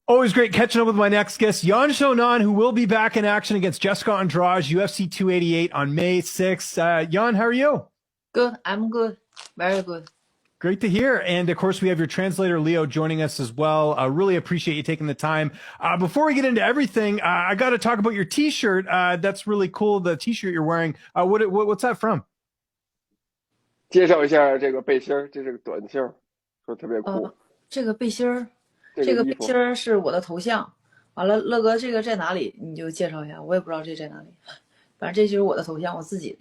Always great catching up with my next guest, Yan Xiaonan, who will be back in action against Jessica Andrade, UFC 288 on May 6th. Yan, how are you? Good. I'm good. Very good. Great to hear. And of course, we have your translator, Leo, joining us as well. I really appreciate you taking the time. Before we get into everything, I got to talk about your T-shirt. That's really cool, the T-shirt you're wearing. What's that from? 介绍一下这个背心儿，这是个短袖，说特别酷。这个背心儿是我的头像。完了，乐哥，这个在哪里？你就介绍一下，我也不知道这在哪里。反正这就是我的头像，我自己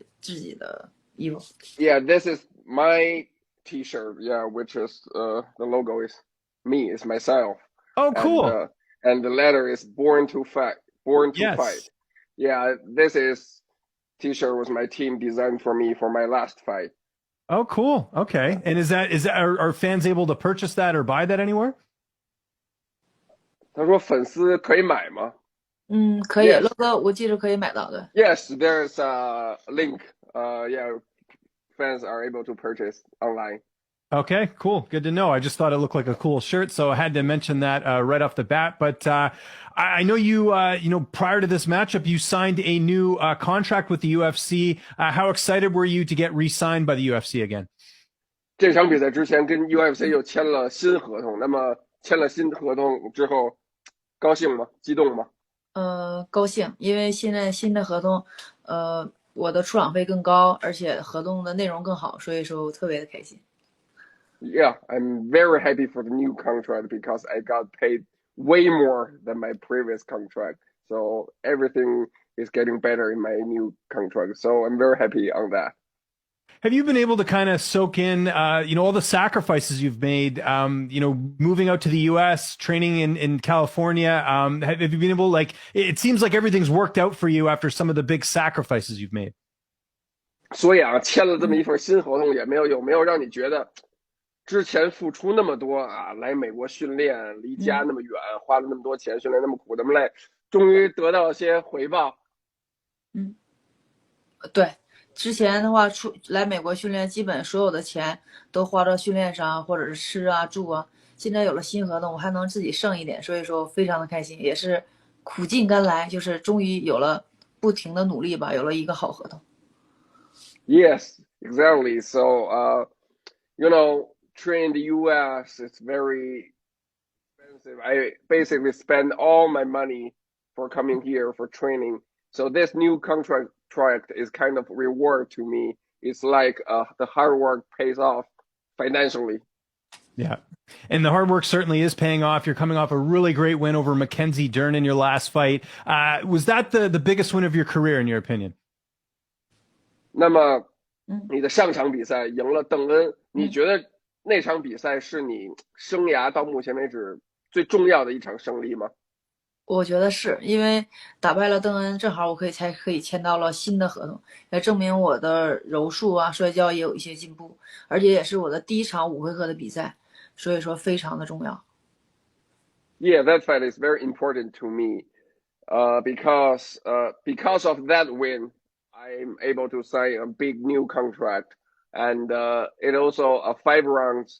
的衣服。Yeah, this is my T-shirt. Yeah, which is the logo is me, is myself. Oh, cool. And the letter is born to fight. Born to fight. Yeah, this is T-shirt was my team designed for me for my last fight. Oh, cool. Okay. And are fans able to purchase that or buy that anywhere? 他说粉丝可以买吗？可以，乐哥，我记得可以买到的。Yes, there's a link. Yeah, fans are able to purchase online. Okay, cool. Good to know. I just thought it looked like a cool shirt, so I had to mention that right off the bat. But I know you, prior to this matchup, you signed a new contract with the UFC. How excited were you to get re-signed by the UFC again? 这场比赛之前跟 UFC 又签了新合同，那么签了新合同之后，高兴吗？激动吗？高兴，因为现在新的合同，我的出场费更高，而且合同的内容更好，所以说我特别的开心。Yeah, I'm very happy for the new contract because I got paid way more than my previous contract. So everything is getting better in my new contract. So I'm very happy on that. Have you been able to kind of soak in, all the sacrifices you've made, moving out to the U.S., training in California? Have you been able, it seems like everything's worked out for you after some of the big sacrifices you've made. 所以啊，签了这么一份新合同，有没有让你觉得之前付出那么多啊，来美国训练，离家那么远，花了那么多钱，训练那么苦那么累，终于得到一些回报？对。之前的话，来美国训练，基本所有的钱都花到训练上，或者是吃啊、住啊。现在有了新合同，我还能自己剩一点，所以说非常的开心，也是苦尽甘来，就是终于有了不停的努力吧，有了一个好合同。Yes, exactly. So, training in the U.S. it's very expensive. I basically spend all my money for coming here for training. So this new contract is kind of reward to me. It's like the hard work pays off financially. Yeah. And the hard work certainly is paying off. You're coming off a really great win over Mackenzie Dern in your last fight. Was that the biggest win of your career, in your opinion? 那么你的上场比赛赢了邓恩，你觉得那场比赛是你生涯到目前为止最重要的一场胜利吗？我觉得是，因为打败了邓恩，正好我才可以签到了新的合同，也证明我的柔术啊、摔跤也有一些进步，而且也是我的第一场5回合的比赛，所以说非常的重要。Yeah, that fight is very important to me, because of that win, I'm able to sign a big new contract, and it also a 5 rounds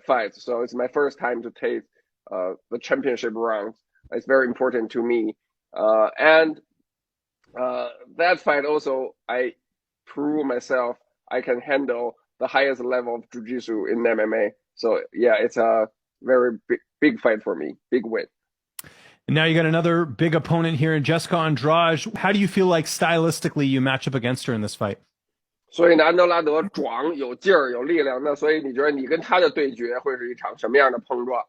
fight, so it's my first time to take the championship round. It's very important to me. And that fight also, I prove myself I can handle the highest level of jiu-jitsu in MMA. So yeah, it's a very big fight for me, big win. And now you got another big opponent here in Jessica Andrade. How do you feel like stylistically you match up against her in this fight? 所以呢，安德拉德壮，有劲儿，有力量。那所以你觉得你跟他的对决会是一场什么样的碰撞？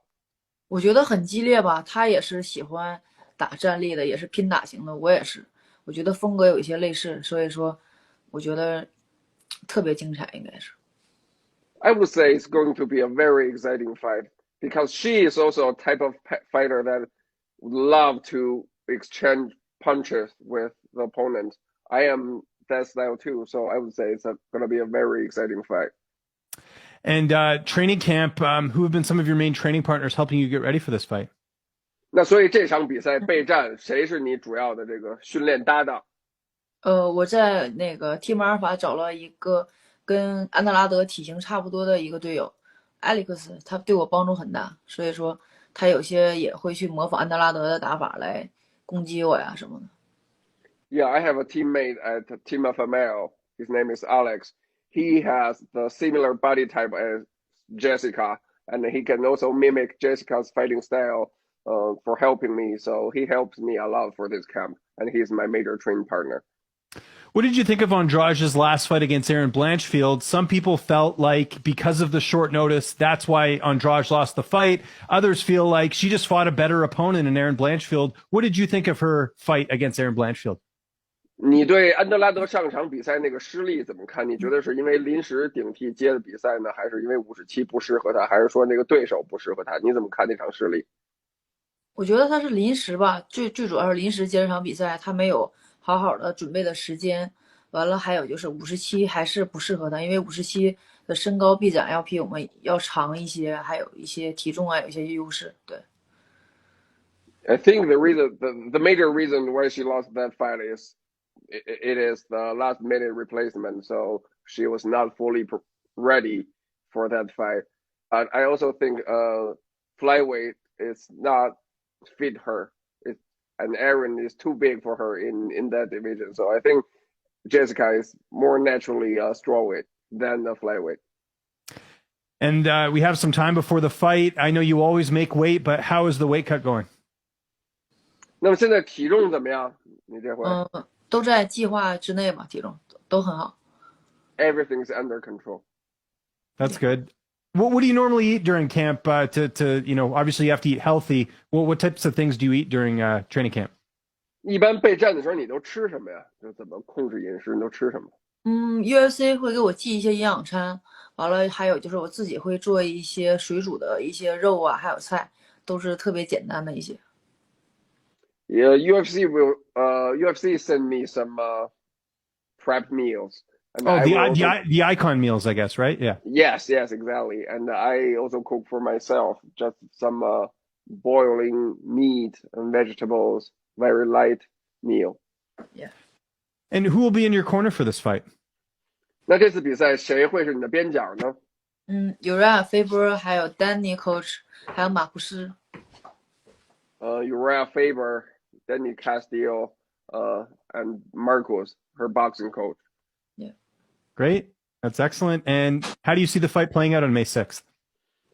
我觉得很激烈吧，他也是喜欢打站立的，也是拼打型的，我也是，我觉得风格有一些类似，所以说我觉得特别精彩，应该是。I would say it's going to be a very exciting fight because she is also a type of fighter that would love to exchange punches with the opponent. I am that style too, so I would say it's going to be a very exciting fight. And training camp, who have been some of your main training partners helping you get ready for this fight? 那所以这场比赛备战，谁是你主要的这个训练搭档？我在那个 Team 阿尔法找了一个跟安德拉德体型差不多的一个队友 Alex， 他对我帮助很大，所以说他有些也会去模仿安德拉德的打法来攻击我呀什么的。Yeah, I have a teammate at Team of Male. His name is Alex. He has the similar body type as Jessica, and he can also mimic Jessica's fighting style for helping me. So he helps me a lot for this camp, and he's my major training partner. What did you think of Andrade's last fight against Aaron Blanchfield? Some people felt like because of the short notice, that's why Andrade lost the fight. Others feel like she just fought a better opponent in Aaron Blanchfield. What did you think of her fight against Aaron Blanchfield? 你对安德拉德上场比赛那个失利怎么看？你觉得是因为临时顶替接的比赛呢，还是因为57不适合他，还是说那个对手不适合他？你怎么看那场失利？我觉得他是临时吧，最主要是临时接这场比赛，他没有好好的准备的时间。完了，还有就是57还是不适合他，因为57的身高臂展要比我们要长一些，还有一些体重啊有一些优势。对。I think the major reason why she lost that fight is it is the last minute replacement, so she was not fully ready for that fight. I also think flyweight is not fit her. And Aaron is too big for her in that division. So I think Jessica is more naturally a strawweight than a flyweight. And we have some time before the fight. I know you always make weight, but how is the weight cut going? 那么现在体重怎么样？你这回？都在计划之内吧，体重都很好。Everything's under control. That's good. What do you normally eat during camp? To obviously you have to eat healthy. What types of things do you eat during training camp? 一般备战的时候你都吃什么呀？就怎么控制饮食？你都吃什么？UFC 会给我寄一些营养餐，完了还有就是我自己会做一些水煮的一些肉啊，还有菜，都是特别简单的一些。Yeah, UFC send me some prep meals. And the icon meals, I guess, right? Yeah. Yes, exactly. And I also cook for myself, just some boiling meat and vegetables, very light meal. Yeah. And who will be in your corner for this fight? 那这次比赛谁会是你的边角呢？Uriah Faber，还有 Danny Coach， 还有马库斯。Uriah Faber, Danny Castillo, and Marcos, her boxing coach. Yeah. Great. That's excellent. And how do you see the fight playing out on May 6th?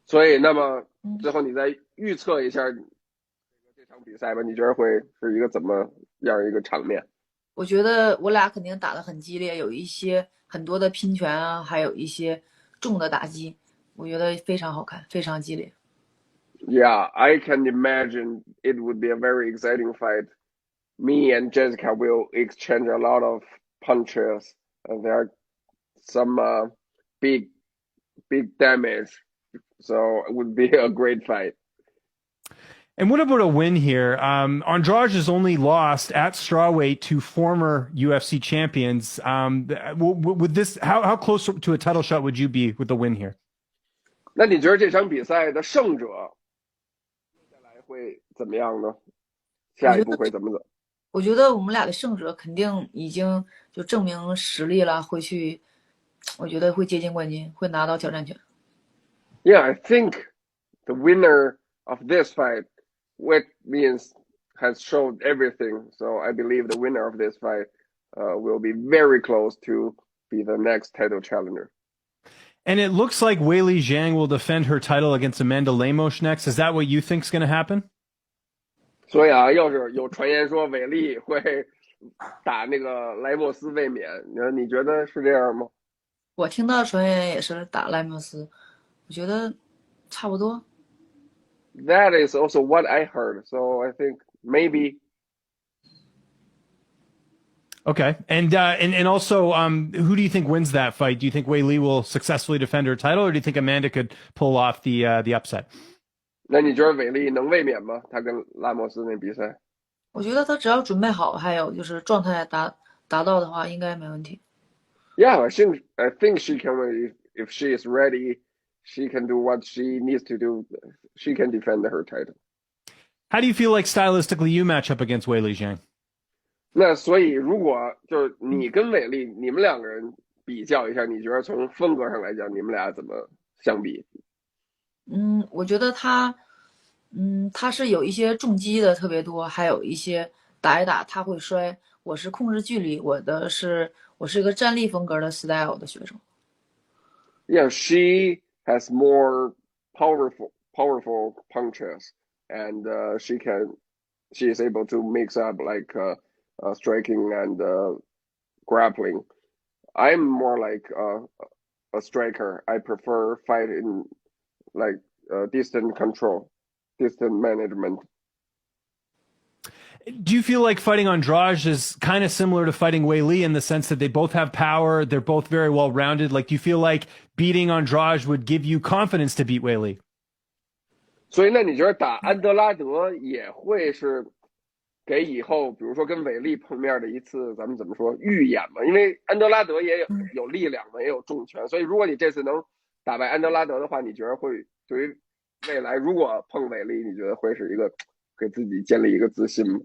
所以，那么最后你再预测一下这场比赛吧？你觉得会是一个怎么样一个场面？我觉得我俩肯定打得很激烈，有一些很多的拼拳啊，还有一些重的打击，我觉得非常好看，非常激烈。Yeah, I can imagine it would be a very exciting fight. Me and Jessica will exchange a lot of punches, and there are some big damage. So it would be a great fight. And what about a win here? Andrade has only lost at strawweight to former UFC champions. With this, how close to a title shot would you be with the win here? 那你觉得这场比赛的胜者接下来会怎么样呢？下一步会怎么走？我觉得我们俩的胜者肯定已经就证明实力了，会去，我觉得会接近冠军，会拿到挑战权。Yeah, I think the winner of this fight, which means has showed everything. So I believe the winner of this fight will be very close to be the next title challenger. And it looks like Weili Zhang will defend her title against Amanda Lemos next. Is that what you think is going to happen? 所以啊，要是有传言说韦利会打那个莱莫斯卫冕，你觉得是这样吗？我听到传言也是打莱莫斯，我觉得差不多。That is also what I heard, so I think maybe. Okay, and also, who do you think wins that fight? Do you think Weili will successfully defend her title, or do you think Amanda could pull off the upset? 那你觉得韦利能卫冕吗？他跟拉莫斯那比赛？我觉得他只要准备好，还有就是状态达到的话，应该没问题。Yeah, I think she can win if she is ready. She can do what she needs to do. She can defend her title. How do you feel like stylistically you match up against Weili Zhang? 那所以如果就是你跟韦利，你们两个人比较一下，你觉得从风格上来讲，你们俩怎么相比？我觉得他他是有一些重击的特别多，还有一些打一打他会摔。我是控制距离，我是一个站立风格的 style 的选手。Yeah, she has more powerful punches, and she is able to mix up like striking and grappling. I'm more like a striker. I prefer fight in like distant control, distant management. Do you feel like fighting Andrade is kind of similar to fighting Weili in the sense that they both have power, they're both very well rounded? Like, do you feel like beating Andrade would give you confidence to beat Weili? 所以呢，你觉得打安德拉德也会是给以后，比如说跟韦利碰面的一次，咱们怎么说预演嘛？因为安德拉德也有力量嘛，也有重拳，所以如果你这次能打败安德拉德的话，你觉得会对于未来如果碰韦利，你觉得会是一个给自己建立一个自信吗？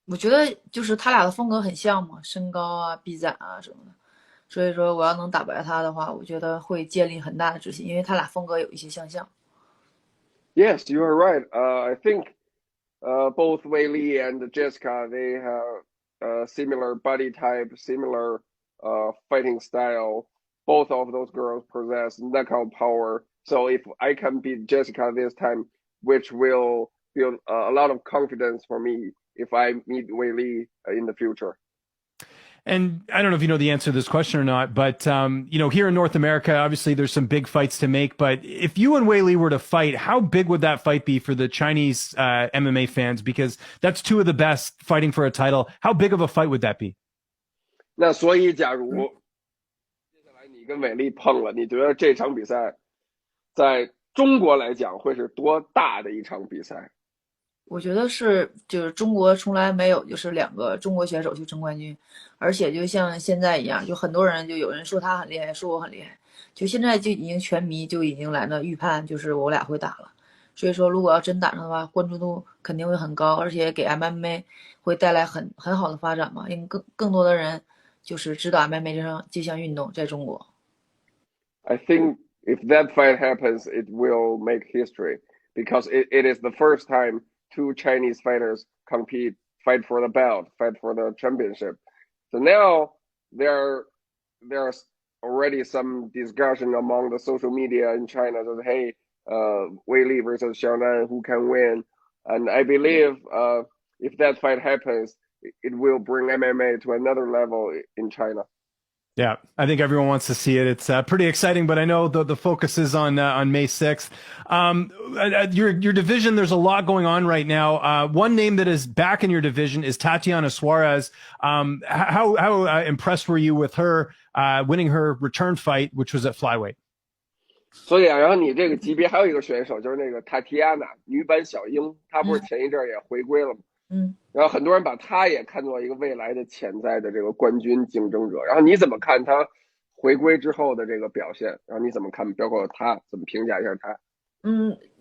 我觉得就是他俩的风格很像嘛，身高啊、臂展啊什么的，所以说我要能打败他的话，我觉得会建立很大的自信，因为他俩风格有一些相像。Yes, you are right. I think both Weili and Jessica, they have similar body type, similar fighting style. Both of those girls possess knockout power. So if I can beat Jessica this time, which will build a lot of confidence for me if I meet Weili in the future. And I don't know if you know the answer to this question or not, but here in North America, obviously there's some big fights to make. But if you and Weili were to fight, how big would that fight be for the Chinese MMA fans? Because that's two of the best fighting for a title. How big of a fight would that be? 那所以，假如接下来你跟韦利碰了，你觉得这场比赛在中国来讲会是多大的一场比赛？我觉得就是中国从来没有就是两个中国选手去争冠军，而且就像现在一样，就很多人就有人说他很厉害，说我很厉害，就现在就已经全迷就已经来那预判，就是我俩会打了。所以说，如果要真打上的话，关注度肯定会很高，而且给 MMA 会带来很好的发展嘛，因为更多的人就是知道 MMA 这项运动在中国。I think if that fight happens, it will make history because it is the first time two Chinese fighters fight for the belt, fight for the championship. So now there's already some discussion among the social media in China that hey, Weili versus Xiaonan, who can win? And I believe if that fight happens, it will bring MMA to another level in China. Yeah, I think everyone wants to see it. It's pretty exciting, but I know the focus is on May 6th. Your division, there's a lot going on right now. One name that is back in your division is Tatiana Suarez. How impressed were you with her winning her return fight, which was at flyweight? 所以啊，然后你这个级别还有一个选手，就是那个塔提亚娜女版小樱，她不是前一阵也回归了吗？然后很多人把她也看作一个未来的潜在的这个冠军竞争者。然后你怎么看她回归之后的这个表现？然后你怎么看？包括她怎么评价一下她？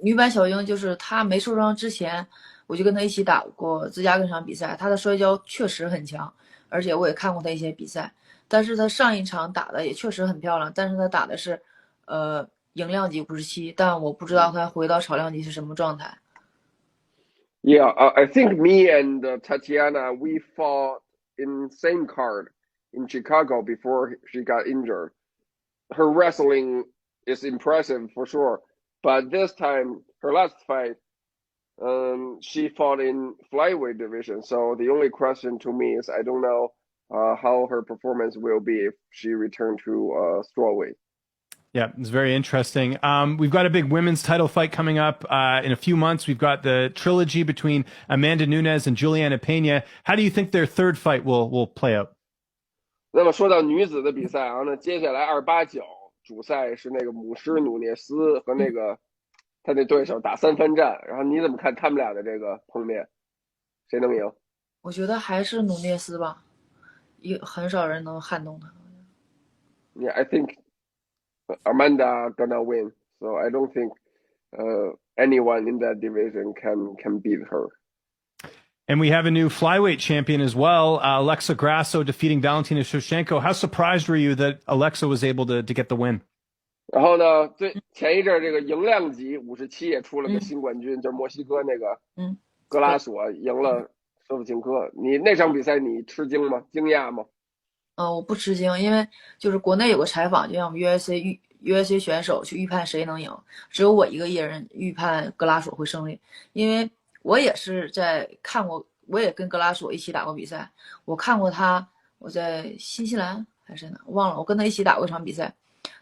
女版小樱就是她没受伤之前，我就跟她一起打过芝加哥场比赛，她的摔跤确实很强，而且我也看过她一些比赛。但是她上一场打的也确实很漂亮，但是她打的是赢量级57，但我不知道她回到草量级是什么状态。Yeah, I think me and Tatiana, we fought in same card in Chicago before she got injured. Her wrestling is impressive for sure, but this time, her last fight, she fought in flyweight division. So the only question to me is I don't know how her performance will be if she returned to strawweight. Yeah, it's very interesting. We've got a big women's title fight coming up in a few months. We've got the trilogy between Amanda Nunes and Juliana Pena. How do you think their third fight will play out? 那么说到女子的比赛啊，那接下来289主赛是那个姆施努涅斯和那个他那对手打3番战，然后你怎么看他们俩的这个碰面，谁能赢？我觉得还是努涅斯吧，很少人能撼动他。Yeah, I think Amanda gonna win, so I don't think anyone in that division can beat her. And we have a new flyweight champion as well, Alexa Grasso defeating Valentina Shevchenko. How surprised were you that Alexa was able to get the win? 然后呢，前一阵这个银量级57也出了个新冠军，就是墨西哥那个格拉索赢了舍甫琴科。你那场比赛你吃惊吗？惊讶吗？我不吃惊，因为就是国内有个采访，就像我们 USA 选手去预判谁能赢，只有我一个艺人预判格拉索会胜利，因为我也是在看过，我也跟格拉索一起打过比赛，我看过他，我在新西兰还是哪忘了，我跟他一起打过一场比赛，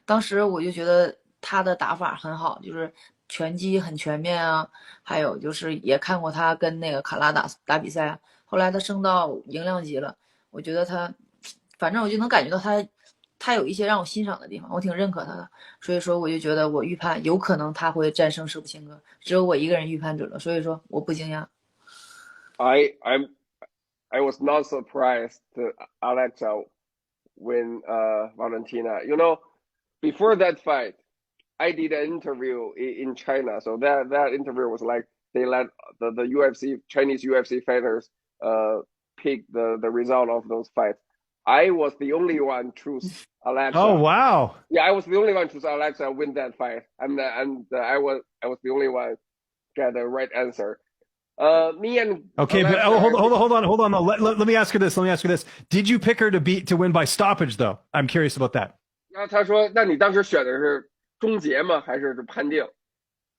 当时我就觉得他的打法很好，就是拳击很全面啊，还有就是也看过他跟那个卡拉打比赛啊，后来他升到银量级了，我觉得他。反正我就能感觉到他有一些让我欣赏的地方，我挺认可他的，所以说我就觉得我预判有可能他会战胜舍甫琴科，只有我一个人预判准了，所以说我不惊讶。I was not surprised that Alexa win Valentina. You know, before that fight, I did an interview in China. So that interview was like they let the UFC Chinese UFC fighters pick the result of those fights. I was the only one choose Alexa. Oh wow! Yeah, I was the only one choose Alexa win that fight, and I was the only one get the right answer. Me and okay, Alexa, but hold on. Let me ask you this. Did you pick her to win by stoppage though? I'm curious about that. 那他说，那你当时选的是终结吗？还是判定？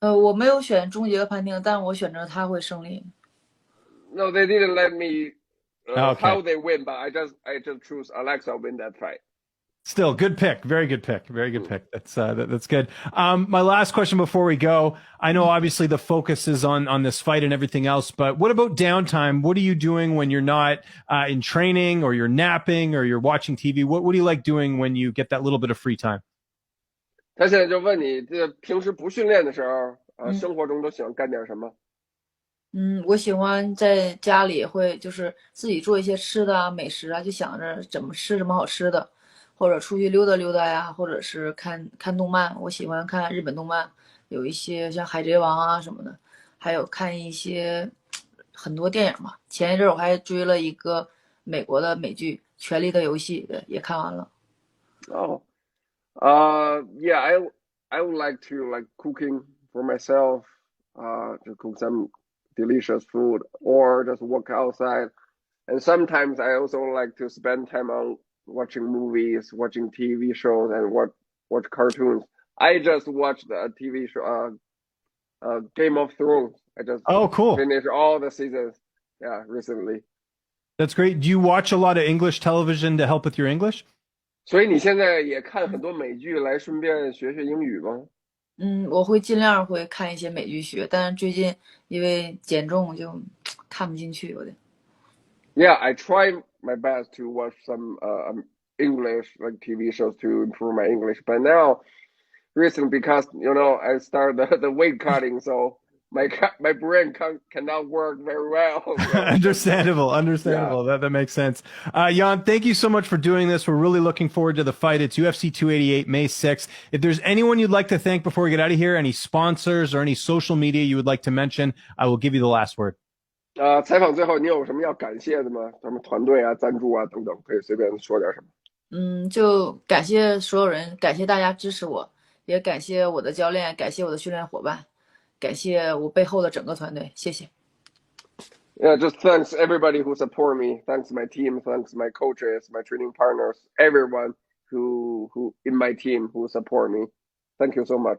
我没有选终结判定，但我选择他会胜利。No, they didn't let me Okay. how they win, but I just choose Alexa win that fight. Still, good pick. Very good pick. Very good pick. That's good. My last question before we go. I know obviously the focus is on this fight and everything else, but what about downtime? What are you doing when you're not in training or you're napping or you're watching TV? What do you like doing when you get that little bit of free time? 他现在就问你，这平时不训练的时候，生活中都喜欢干点什么？我喜欢在家里会就是自己做一些吃的啊、美食啊，就想着怎么吃什么好吃的，或者出去溜达溜达呀，或者是看看动漫。我喜欢看日本动漫，有一些像《海贼王》啊什么的，还有看一些很多电影嘛。前一阵我还追了一个美国的美剧《权力的游戏》，也看完了。Oh, yeah, I would like to like cooking for myself, to cook some delicious food or just walk outside. And sometimes I also like to spend time on watching movies, watching TV shows, and watch cartoons. I just watched a TV show, Game of Thrones. I just cool. finished all the seasons, yeah, recently. That's great. Do you watch a lot of English television to help with your English? 所以你现在也看很多美剧来顺便学英语吗？我会尽量会看一些美剧学，但是最近因为减重就看不进去，有点。Yeah, I try my best to watch some English like TV shows to improve my English, but now recently because I started the weight cutting, so my brain cannot work very well. So, Understandable. yeah. That makes sense. Yan, thank you so much for doing this. We're really looking forward to the fight. It's UFC 288, May 6th. If there's anyone you'd like to thank before we get out of here, any sponsors or any social media you would like to mention, I will give you the last word. 采访最后你有什么要感谢的吗？咱们团队啊、赞助啊等等，可以随便说点什么。就感谢所有人，感谢大家支持我，也感谢我的教练，感谢我的训练伙伴，感谢我背后的整个团队，谢谢。Yeah, just thanks everybody who support me. Thanks my team. Thanks my coaches, my training partners, everyone who in my team who support me. Thank you so much.